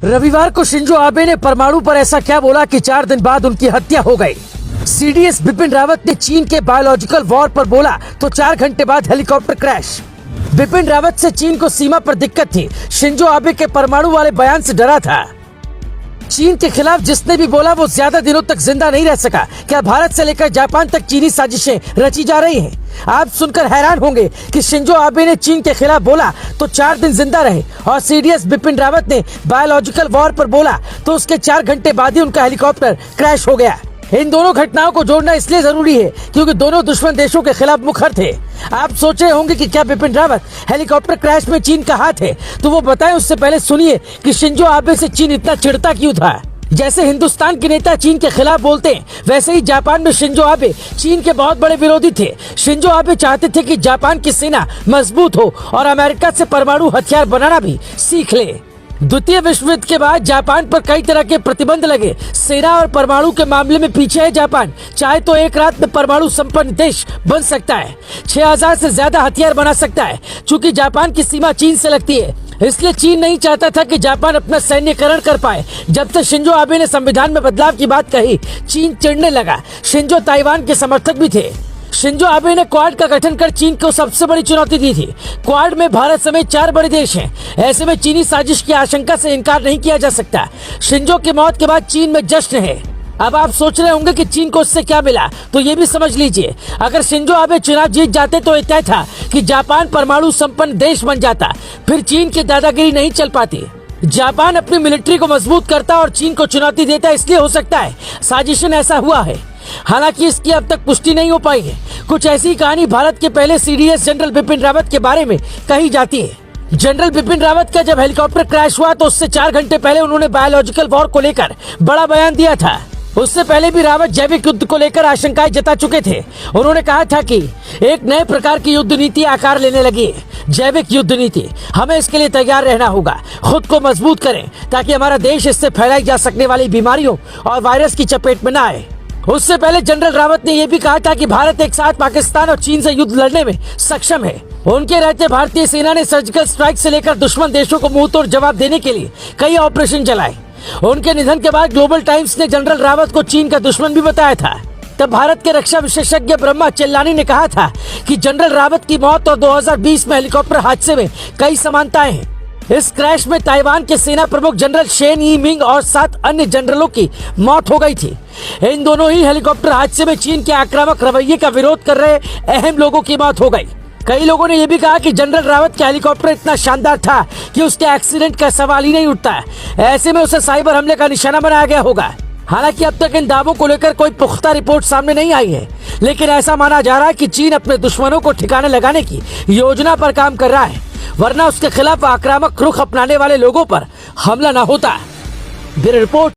रविवार को Shinzo Abe ने परमाणु पर ऐसा क्या बोला कि 4 दिन बाद उनकी हत्या हो गई। सीडीएस बिपिन रावत ने चीन के बायोलॉजिकल वॉर पर बोला तो 4 घंटे बाद हेलीकॉप्टर क्रैश। बिपिन रावत से चीन को सीमा पर दिक्कत थी। शिंजो आबे के परमाणु वाले बयान से डरा था। चीन के खिलाफ जिसने भी बोला वो ज्यादा दिनों तक जिंदा नहीं रह सका। क्या भारत से लेकर जापान तक चीनी साजिशें रची जा रही हैं? आप सुनकर हैरान होंगे कि शिंजो आबे ने चीन के खिलाफ बोला तो 4 दिन जिंदा रहे और सीडीएस बिपिन रावत ने बायोलॉजिकल वॉर पर बोला तो उसके 4 घंटे बाद ही उनका हेलीकॉप्टर क्रैश हो गया। इन दोनों घटनाओं को जोड़ना इसलिए जरूरी है क्योंकि दोनों दुश्मन देशों के खिलाफ मुखर थे। आप सोच रहे होंगे कि क्या बिपिन रावत हेलीकॉप्टर क्रैश में चीन का हाथ है, तो वो बताएं उससे पहले सुनिए कि शिंजो आबे से चीन इतना चिढ़ता क्यों था। जैसे हिंदुस्तान के नेता चीन के खिलाफ बोलते हैं, वैसे ही जापान में शिंजो आबे चीन के बहुत बड़े विरोधी थे। शिंजो आबे चाहते थे कि जापान की सेना मजबूत हो और अमेरिका से परमाणु हथियार बनाना भी सीख ले। द्वितीय विश्व युद्ध के बाद जापान पर कई तरह के प्रतिबंध लगे। सेना और परमाणु के मामले में पीछे है जापान। चाहे तो एक रात में परमाणु संपन्न देश बन सकता है। 6000 से ज्यादा हथियार बना सकता है। चूंकि जापान की सीमा चीन से लगती है, इसलिए चीन नहीं चाहता था कि जापान अपना सैन्यकरण कर पाए। जब से शिंजो आबे ने संविधान में बदलाव की बात कही, चीन चिढ़ने लगा। शिंजो ताइवान के समर्थक भी थे। शिंजो आबे ने क्वाड का गठन कर चीन को सबसे बड़ी चुनौती दी थी। क्वाड में भारत समेत 4 बड़े देश हैं। ऐसे में चीनी साजिश की आशंका से इनकार नहीं किया जा सकता। शिंजो की मौत के बाद चीन में जश्न है। अब आप सोच रहे होंगे कि चीन को इससे क्या मिला, तो ये भी समझ लीजिए। अगर शिंजो आबे चुनाव जीत जाते तो तय था कि जापान परमाणु संपन्न देश बन जाता। फिर चीन की दादागिरी नहीं चल पाती। जापान अपनी मिलिट्री को मजबूत करता और चीन को चुनौती देता। इसलिए हो सकता है साजिशन ऐसा हुआ है। हालांकि इसकी अब तक पुष्टि नहीं हो पाई है। कुछ ऐसी कहानी भारत के पहले सीडीएस जनरल बिपिन रावत के बारे में कही जाती है। जनरल बिपिन रावत का जब हेलीकॉप्टर क्रैश हुआ तो उससे 4 घंटे पहले उन्होंने बायोलॉजिकल वॉर को लेकर बड़ा बयान दिया था। उससे पहले भी रावत जैविक युद्ध को लेकर आशंकाएं जता चुके थे। उन्होंने कहा था कि एक नए प्रकार की युद्ध नीति आकार लेने लगी है, जैविक युद्ध नीति। हमें इसके लिए तैयार रहना होगा। खुद को मजबूत करें ताकि हमारा देश इससे फैलाई जा सकने वाली बीमारियों और वायरस की चपेट में न आए। उससे पहले जनरल रावत ने यह भी कहा था कि भारत एक साथ पाकिस्तान और चीन से युद्ध लड़ने में सक्षम है। उनके रहते भारतीय सेना ने सर्जिकल स्ट्राइक से लेकर दुश्मन देशों को मुंहतोड़ जवाब देने के लिए कई ऑपरेशन चलाए। उनके निधन के बाद ग्लोबल टाइम्स ने जनरल रावत को चीन का दुश्मन भी बताया था। तब भारत के रक्षा विशेषज्ञ ब्रह्मा चेल्लानी ने कहा था कि जनरल रावत की मौत और 2020 में हेलीकॉप्टर हादसे में कई समानताएं हैं। इस क्रैश में ताइवान के सेना प्रमुख जनरल शेन ई मिंग और 7 अन्य जनरलों की मौत हो गई थी। इन दोनों ही हेलीकॉप्टर हादसे में चीन के आक्रामक रवैये का विरोध कर रहे अहम लोगों की मौत हो गई। कई लोगों ने यह भी कहा कि जनरल रावत का हेलीकॉप्टर इतना शानदार था कि उसके एक्सीडेंट का सवाल ही नहीं उठता। ऐसे में उसे साइबर हमले का निशाना बनाया गया होगा। हालांकि अब तक इन दावों को लेकर कोई पुख्ता रिपोर्ट सामने नहीं आई है, लेकिन ऐसा माना जा रहा है कि चीन अपने दुश्मनों को ठिकाने लगाने की योजना पर काम कर रहा है, वरना उसके खिलाफ आक्रामक रुख अपनाने वाले लोगों पर हमला न होता। Bureau report.